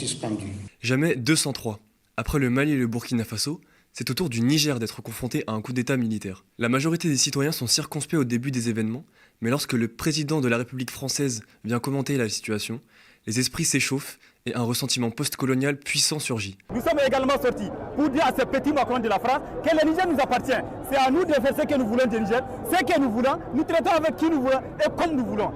suspendus. Jamais 203. Après le Mali et le Burkina Faso, c'est au tour du Niger d'être confronté à un coup d'État militaire. La majorité des citoyens sont circonspects au début des événements, mais lorsque le président de la République française vient commenter la situation, les esprits s'échauffent et un ressentiment post-colonial puissant surgit. Nous sommes également sortis pour dire à ce petit Macron de la France que le Niger nous appartient. C'est à nous de faire ce que nous voulons du Niger, ce que nous voulons, nous traitons avec qui nous voulons et comme nous voulons.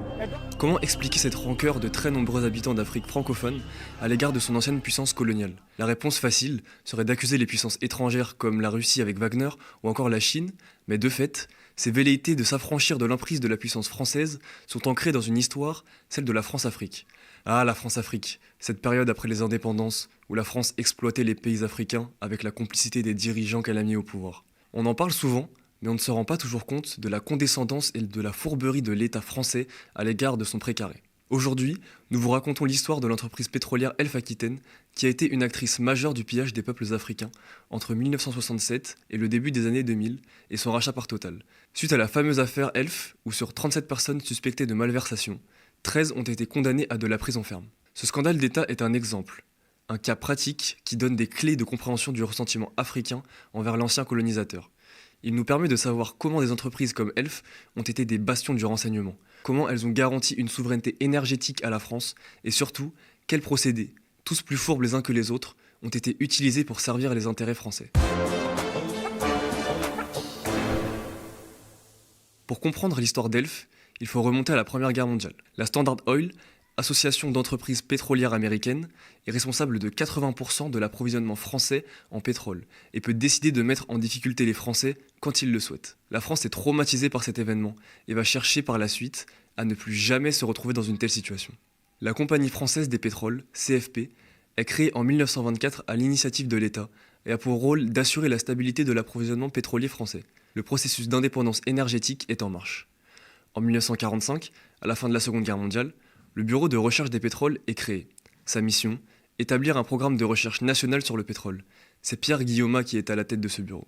Comment expliquer cette rancœur de très nombreux habitants d'Afrique francophone à l'égard de son ancienne puissance coloniale? La réponse facile serait d'accuser les puissances étrangères comme la Russie avec Wagner ou encore la Chine, mais de fait, ces velléités de s'affranchir de l'emprise de la puissance française sont ancrées dans une histoire, celle de la France-Afrique. Ah, la France-Afrique, cette période après les indépendances où la France exploitait les pays africains avec la complicité des dirigeants qu'elle a mis au pouvoir. On en parle souvent, mais on ne se rend pas toujours compte de la condescendance et de la fourberie de l'État français à l'égard de son précaré. Aujourd'hui, nous vous racontons l'histoire de l'entreprise pétrolière Elf Aquitaine, qui a été une actrice majeure du pillage des peuples africains entre 1967 et le début des années 2000 et son rachat par Total. Suite à la fameuse affaire Elf, où sur 37 personnes suspectées de malversation, 13 ont été condamnées à de la prison ferme. Ce scandale d'État est un exemple, un cas pratique qui donne des clés de compréhension du ressentiment africain envers l'ancien colonisateur. Il nous permet de savoir comment des entreprises comme Elf ont été des bastions du renseignement, comment elles ont garanti une souveraineté énergétique à la France, et surtout, quels procédés, tous plus fourbes les uns que les autres, ont été utilisés pour servir les intérêts français. Pour comprendre l'histoire d'Elf, il faut remonter à la Première Guerre mondiale. La Standard Oil, association d'entreprises pétrolières américaines, est responsable de 80% de l'approvisionnement français en pétrole et peut décider de mettre en difficulté les Français quand ils le souhaitent. La France est traumatisée par cet événement et va chercher par la suite à ne plus jamais se retrouver dans une telle situation. La Compagnie française des pétroles, CFP, est créée en 1924 à l'initiative de l'État et a pour rôle d'assurer la stabilité de l'approvisionnement pétrolier français. Le processus d'indépendance énergétique est en marche. En 1945, à la fin de la Seconde Guerre mondiale, le Bureau de recherche des pétroles est créé. Sa mission, établir un programme de recherche national sur le pétrole. C'est Pierre Guillaumat qui est à la tête de ce bureau.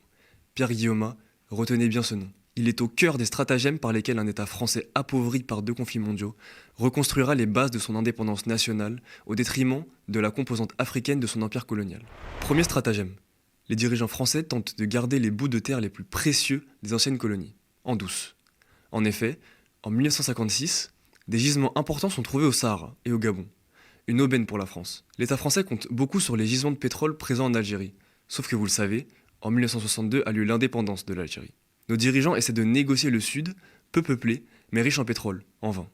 Pierre Guillaumat, retenez bien ce nom. Il est au cœur des stratagèmes par lesquels un État français appauvri par 2 conflits mondiaux reconstruira les bases de son indépendance nationale au détriment de la composante africaine de son empire colonial. Premier stratagème. Les dirigeants français tentent de garder les bouts de terre les plus précieux des anciennes colonies, en douce. En effet, en 1956, des gisements importants sont trouvés au Sahara et au Gabon. Une aubaine pour la France. L'État français compte beaucoup sur les gisements de pétrole présents en Algérie. Sauf que vous le savez, en 1962 a lieu l'indépendance de l'Algérie. Nos dirigeants essaient de négocier le Sud, peu peuplé, mais riche en pétrole, en vain.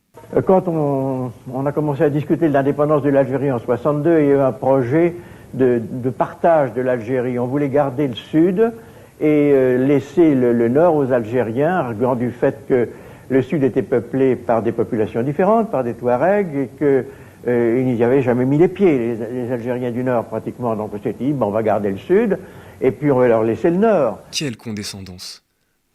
Quand on a commencé à discuter de l'indépendance de l'Algérie en 1962, il y a eu un projet de partage de l'Algérie. On voulait garder le Sud et laisser le Nord aux Algériens, arguant du fait que le Sud était peuplé par des populations différentes, par des Touaregs, et qu'ils n'y avaient jamais mis les pieds, les Algériens du Nord pratiquement. Donc on s'est dit, on va garder le Sud, et puis on va leur laisser le Nord. Quelle condescendance!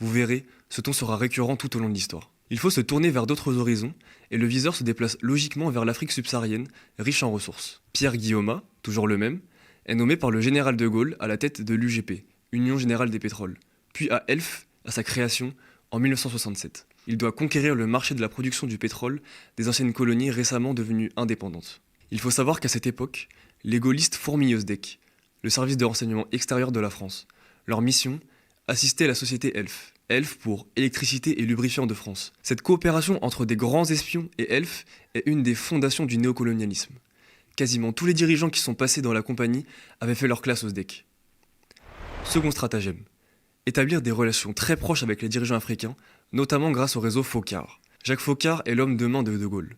Vous verrez, ce ton sera récurrent tout au long de l'histoire. Il faut se tourner vers d'autres horizons, et le viseur se déplace logiquement vers l'Afrique subsaharienne, riche en ressources. Pierre Guillaumat, toujours le même, est nommé par le général de Gaulle à la tête de l'UGP, Union Générale des Pétroles, puis à Elf, à sa création, en 1967. Il doit conquérir le marché de la production du pétrole des anciennes colonies récemment devenues indépendantes. Il faut savoir qu'à cette époque, les gaullistes fourmillent au SDEC, le service de renseignement extérieur de la France. Leur mission, assister la société Elf. Elf pour Électricité et Lubrifiants de France. Cette coopération entre des grands espions et Elf est une des fondations du néocolonialisme. Quasiment tous les dirigeants qui sont passés dans la compagnie avaient fait leur classe au SDEC. Second stratagème. Établir des relations très proches avec les dirigeants africains, notamment grâce au réseau Foccart. Jacques Foccart est l'homme de main de Gaulle.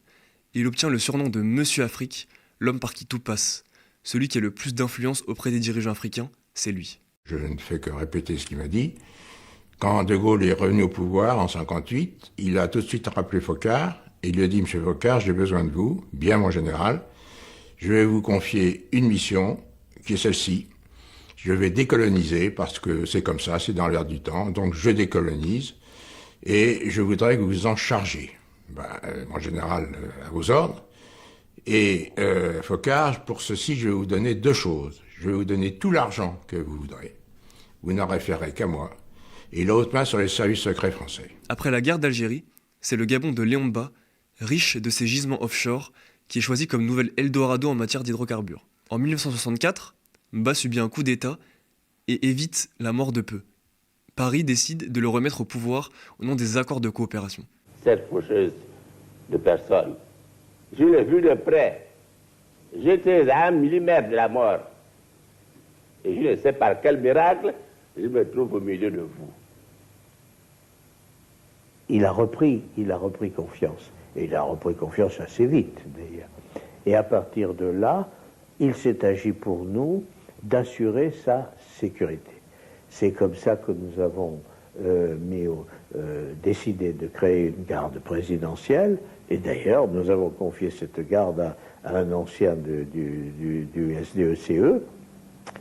Il obtient le surnom de Monsieur Afrique, l'homme par qui tout passe. Celui qui a le plus d'influence auprès des dirigeants africains, c'est lui. Je ne fais que répéter ce qu'il m'a dit. Quand De Gaulle est revenu au pouvoir en 1958, il a tout de suite rappelé Foccart et il lui a dit « Monsieur Foccart, j'ai besoin de vous, bien mon général. Je vais vous confier une mission qui est celle-ci. Je vais décoloniser parce que c'est comme ça, c'est dans l'air du temps. Donc je décolonise et je voudrais que vous vous en chargiez. Mon général, à vos ordres. Et Foccart, pour ceci, je vais vous donner 2 choses. Je vais vous donner tout l'argent que vous voudrez. Vous n'en référez qu'à moi. Et l'autre main sur les services secrets français. Après la guerre d'Algérie, c'est le Gabon de Léon Mba, riche de ses gisements offshore, qui est choisi comme nouvelle Eldorado en matière d'hydrocarbures. En 1964, Mba subit un coup d'État et évite la mort de peu. Paris décide de le remettre au pouvoir au nom des accords de coopération. Cette faucheuse de personnes, je l'ai vue de près. J'étais à 1 millimètre de la mort. Et je ne sais par quel miracle, je me trouve au milieu de vous. Il a repris confiance. Et il a repris confiance assez vite, d'ailleurs. Et à partir de là, il s'est agi pour nous d'assurer sa sécurité. C'est comme ça que nous avons décidé de créer une garde présidentielle. Et d'ailleurs, nous avons confié cette garde à un ancien du SDECE,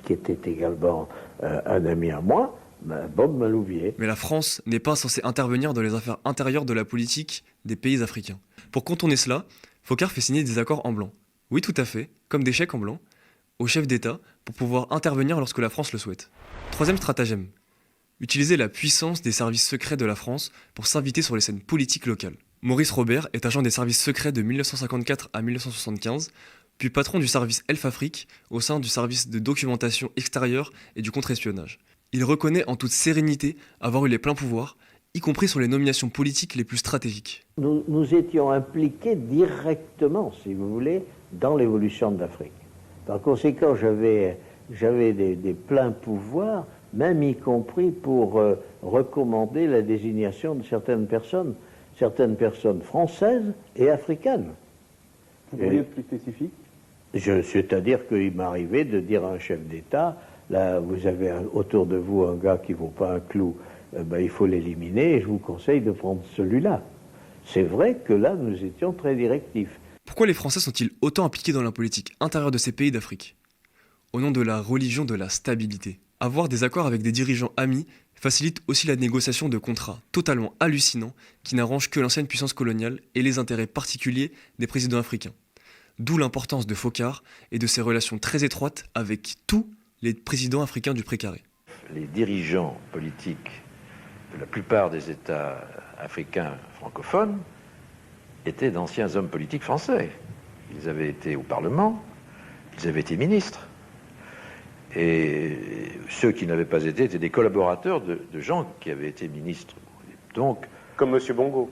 qui était également un ami à moi, Bob Malouvier. Mais la France n'est pas censée intervenir dans les affaires intérieures de la politique des pays africains. Pour contourner cela, Foccart fait signer des accords en blanc. Oui, tout à fait, comme des chèques en blanc, au chef d'État pour pouvoir intervenir lorsque la France le souhaite. Troisième stratagème, utiliser la puissance des services secrets de la France pour s'inviter sur les scènes politiques locales. Maurice Robert est agent des services secrets de 1954 à 1975, puis patron du service Elf Afrique au sein du service de documentation extérieure et du contre-espionnage. Il reconnaît en toute sérénité avoir eu les pleins pouvoirs, y compris sur les nominations politiques les plus stratégiques. Nous étions impliqués directement, si vous voulez, dans l'évolution de l'Afrique. Par conséquent, j'avais des pleins pouvoirs, même y compris pour recommander la désignation de certaines personnes françaises et africaines. Vous pourriez être plus spécifique? C'est-à-dire qu'il m'arrivait de dire à un chef d'État, là, vous avez autour de vous un gars qui ne vaut pas un clou, il faut l'éliminer et je vous conseille de prendre celui-là. C'est vrai que là, nous étions très directifs. Pourquoi les Français sont-ils autant impliqués dans la politique intérieure de ces pays d'Afrique? Au nom de la religion de la stabilité. Avoir des accords avec des dirigeants amis facilite aussi la négociation de contrats totalement hallucinants qui n'arrangent que l'ancienne puissance coloniale et les intérêts particuliers des présidents africains. D'où l'importance de Foccart et de ses relations très étroites avec tous les présidents africains du précaré. Les dirigeants politiques de la plupart des États africains francophones étaient d'anciens hommes politiques français. Ils avaient été au Parlement, ils avaient été ministres. Et ceux qui n'avaient pas été étaient des collaborateurs de gens qui avaient été ministres. Donc, comme M. Bongo.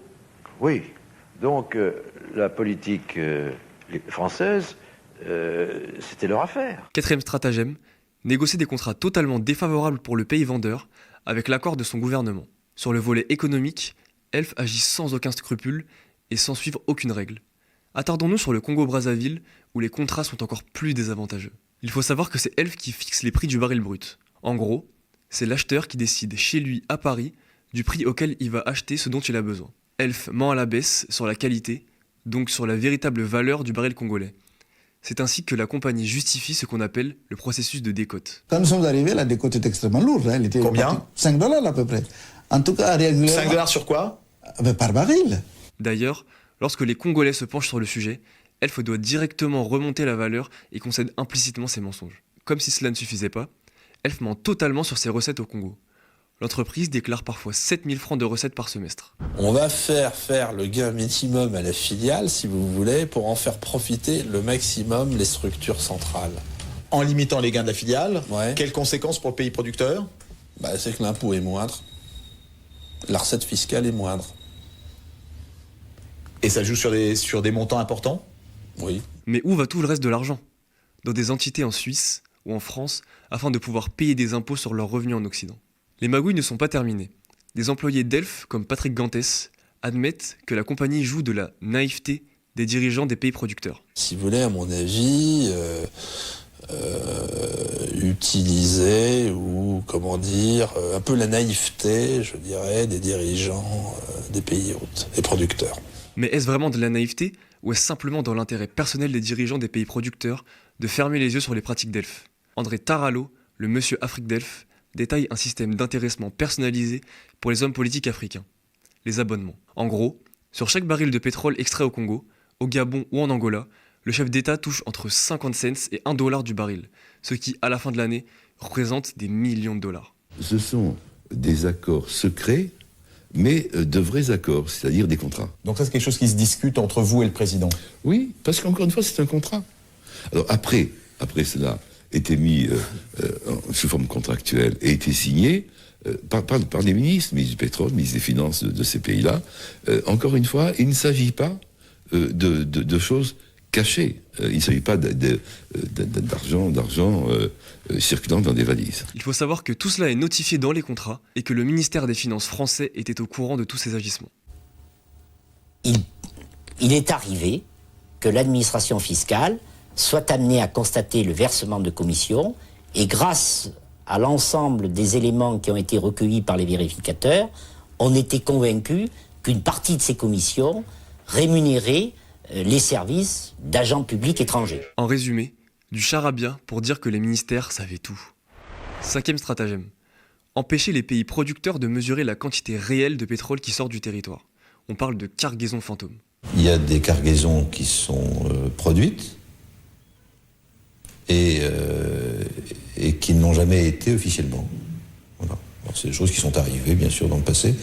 Oui. Donc, la politique française, c'était leur affaire. Quatrième stratagème, négocier des contrats totalement défavorables pour le pays vendeur avec l'accord de son gouvernement. Sur le volet économique, Elf agit sans aucun scrupule et sans suivre aucune règle. Attardons-nous sur le Congo-Brazzaville où les contrats sont encore plus désavantageux. Il faut savoir que c'est Elf qui fixe les prix du baril brut. En gros, c'est l'acheteur qui décide chez lui à Paris du prix auquel il va acheter ce dont il a besoin. Elf ment à la baisse sur la qualité, donc sur la véritable valeur du baril congolais. C'est ainsi que la compagnie justifie ce qu'on appelle le processus de décote. Quand nous sommes arrivés, la décote était extrêmement lourde. Elle était combien? 5 $ à peu près. En tout cas, régulièrement. 5 $ sur quoi? Par baril. D'ailleurs, lorsque les Congolais se penchent sur le sujet, Elf doit directement remonter la valeur et concède implicitement ses mensonges. Comme si cela ne suffisait pas, Elf ment totalement sur ses recettes au Congo. L'entreprise déclare parfois 7000 francs de recettes par semestre. On va faire le gain minimum à la filiale, si vous voulez, pour en faire profiter le maximum les structures centrales. En limitant les gains de la filiale, ouais. Quelles conséquences pour le pays producteur? C'est que l'impôt est moindre, la recette fiscale est moindre. Et ça joue sur des montants importants? Oui. Mais où va tout le reste de l'argent? Dans des entités en Suisse ou en France, afin de pouvoir payer des impôts sur leurs revenus en Occident. Les magouilles ne sont pas terminées. Des employés d'Elf, comme Patrick Gantès, admettent que la compagnie joue de la naïveté des dirigeants des pays producteurs. Si vous voulez, à mon avis, utiliser ou, un peu la naïveté, je dirais, des dirigeants des pays hôtes et producteurs. Mais est-ce vraiment de la naïveté ou est-ce simplement dans l'intérêt personnel des dirigeants des pays producteurs de fermer les yeux sur les pratiques d'Elf? André Taralo, le monsieur Afrique d'Elf, détaille un système d'intéressement personnalisé pour les hommes politiques africains. Les abonnements. En gros, sur chaque baril de pétrole extrait au Congo, au Gabon ou en Angola, le chef d'État touche entre 50 cents et 1 $ du baril, ce qui, à la fin de l'année, représente des millions de dollars. Ce sont des accords secrets, mais de vrais accords, c'est-à-dire des contrats. Donc ça, c'est quelque chose qui se discute entre vous et le président? Oui, parce qu'encore une fois, c'est un contrat. Alors après, après cela, été mis sous forme contractuelle et été signé par les ministres du pétrole, ministres des Finances de ces pays-là. Encore une fois, il ne s'agit pas de choses cachées. Il ne s'agit pas d'argent circulant dans des valises. Il faut savoir que tout cela est notifié dans les contrats et que le ministère des Finances français était au courant de tous ces agissements. Il est arrivé que l'administration fiscale soit amenée à constater le versement de commissions et grâce à l'ensemble des éléments qui ont été recueillis par les vérificateurs, on était convaincu qu'une partie de ces commissions rémunérait les services d'agents publics étrangers. En résumé, du charabia pour dire que les ministères savaient tout. 5e stratagème. Empêcher les pays producteurs de mesurer la quantité réelle de pétrole qui sort du territoire. On parle de cargaisons fantômes. Il y a des cargaisons qui sont produites et qui n'ont jamais été officiellement. Voilà. C'est des choses qui sont arrivées, bien sûr, dans le passé,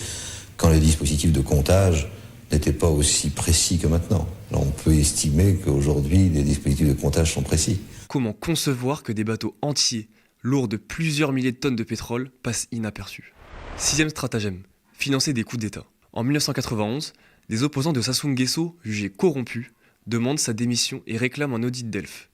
quand les dispositifs de comptage n'étaient pas aussi précis que maintenant. Là, on peut estimer qu'aujourd'hui, les dispositifs de comptage sont précis. Comment concevoir que des bateaux entiers, lourds de plusieurs milliers de tonnes de pétrole, passent inaperçus? 6e stratagème. Financer des coups d'État. En 1991, des opposants de Sassou Nguesso, jugés corrompus, demandent sa démission et réclament un audit d'Elf.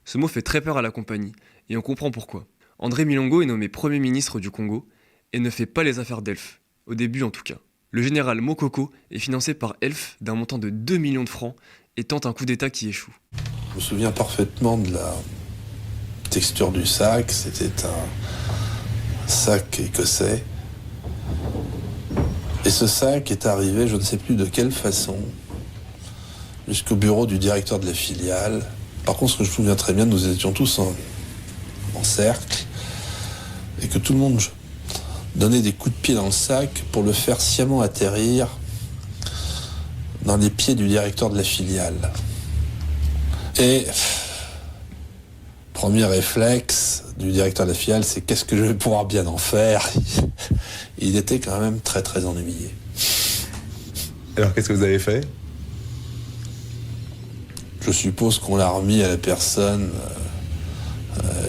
Ce mot fait très peur à la compagnie, et on comprend pourquoi. André Milongo est nommé Premier ministre du Congo et ne fait pas les affaires d'Elf, au début en tout cas. Le général Mokoko est financé par Elf d'un montant de 2 millions de francs et tente un coup d'État qui échoue. Je me souviens parfaitement de la texture du sac. C'était un sac écossais. Et ce sac est arrivé, je ne sais plus de quelle façon, jusqu'au bureau du directeur de la filiale. Par contre, ce que je me souviens très bien, nous étions tous en cercle et que tout le monde donnait des coups de pied dans le sac pour le faire sciemment atterrir dans les pieds du directeur de la filiale. Et premier réflexe du directeur de la filiale, c'est qu'est-ce que je vais pouvoir bien en faire? Il était quand même très très ennuyé. Alors qu'est-ce que vous avez fait? Je suppose qu'on l'a remis à la personne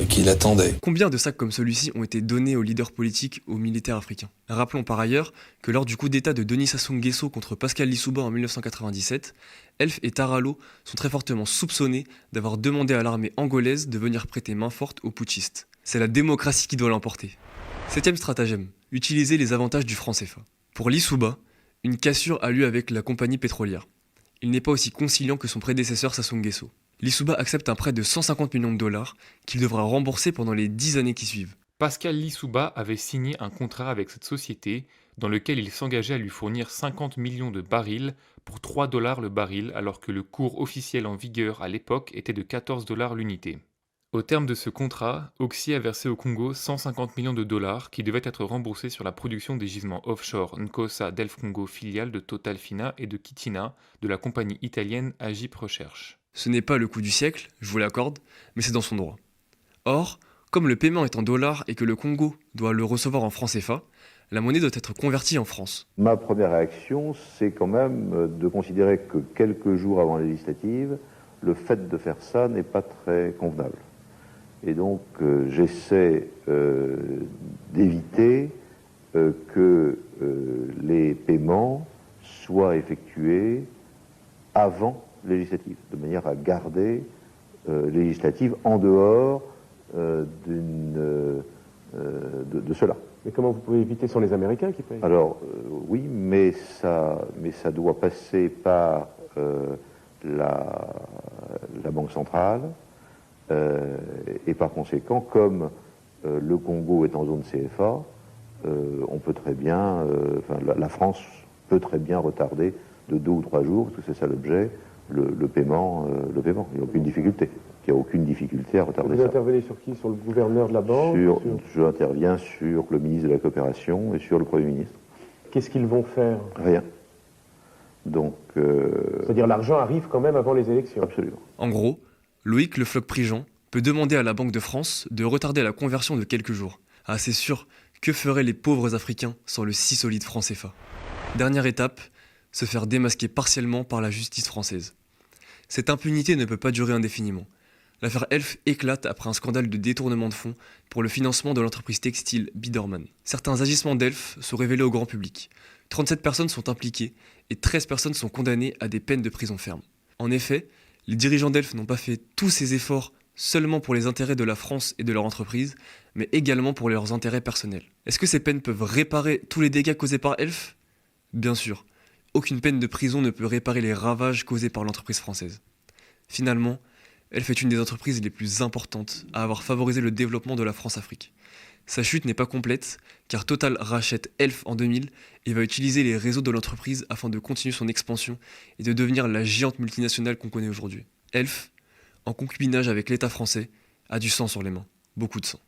qui l'attendait. Combien de sacs comme celui-ci ont été donnés aux leaders politiques, aux militaires africains? Rappelons par ailleurs que lors du coup d'État de Denis Sassou Nguesso contre Pascal Lissouba en 1997, Elf et Taralo sont très fortement soupçonnés d'avoir demandé à l'armée angolaise de venir prêter main forte aux putschistes. C'est la démocratie qui doit l'emporter. 7e stratagème, utiliser les avantages du franc CFA. Pour Lissouba, une cassure a lieu avec la compagnie pétrolière. Il n'est pas aussi conciliant que son prédécesseur Sassou Nguesso. Lissouba accepte un prêt de 150 millions de dollars qu'il devra rembourser pendant les 10 années qui suivent. Pascal Lissouba avait signé un contrat avec cette société dans lequel il s'engageait à lui fournir 50 millions de barils pour 3 $ le baril alors que le cours officiel en vigueur à l'époque était de 14 $ l'unité. Au terme de ce contrat, Oxy a versé au Congo 150 millions de dollars qui devaient être remboursés sur la production des gisements offshore Nkosa Delf Congo filiale de Total Fina et de Kitina de la compagnie italienne Agip Recherche. Ce n'est pas le coup du siècle, je vous l'accorde, mais c'est dans son droit. Or, comme le paiement est en dollars et que le Congo doit le recevoir en francs CFA, la monnaie doit être convertie en France. Ma première réaction, c'est quand même de considérer que quelques jours avant la législative, le fait de faire ça n'est pas très convenable. Et donc j'essaie d'éviter que les paiements soient effectués avant législative, de manière à garder législative en dehors de cela. Mais comment vous pouvez éviter? Ce sont les Américains qui payent. Alors oui, mais ça doit passer par la Banque centrale et par conséquent, comme le Congo est en zone CFA, on peut très bien, la France peut très bien retarder de 2 ou 3 jours, parce que c'est ça l'objet, le paiement. Il n'y a aucune difficulté. Il n'y a aucune difficulté à retarder ça. Vous intervenez sur qui? Sur le gouverneur de la banque? Je interviens sur le ministre de la Coopération et sur le Premier ministre. Qu'est-ce qu'ils vont faire? Rien. Donc, c'est-à-dire l'argent arrive quand même avant les élections? Absolument. En gros, Loïc Le Floch-Prigent peut demander à la Banque de France de retarder la conversion de quelques jours. Ah, c'est sûr, que feraient les pauvres Africains sans le si solide franc CFA? Dernière étape, se faire démasquer partiellement par la justice française. Cette impunité ne peut pas durer indéfiniment. L'affaire Elf éclate après un scandale de détournement de fonds pour le financement de l'entreprise textile Biedermann. Certains agissements d'Elf sont révélés au grand public. 37 personnes sont impliquées et 13 personnes sont condamnées à des peines de prison ferme. En effet, les dirigeants d'Elf n'ont pas fait tous ces efforts seulement pour les intérêts de la France et de leur entreprise, mais également pour leurs intérêts personnels. Est-ce que ces peines peuvent réparer tous les dégâts causés par Elf ? Bien sûr, aucune peine de prison ne peut réparer les ravages causés par l'entreprise française. Finalement, Elf est une des entreprises les plus importantes à avoir favorisé le développement de la France-Afrique. Sa chute n'est pas complète, car Total rachète Elf en 2000 et va utiliser les réseaux de l'entreprise afin de continuer son expansion et de devenir la géante multinationale qu'on connaît aujourd'hui. Elf, en concubinage avec l'État français, a du sang sur les mains, beaucoup de sang.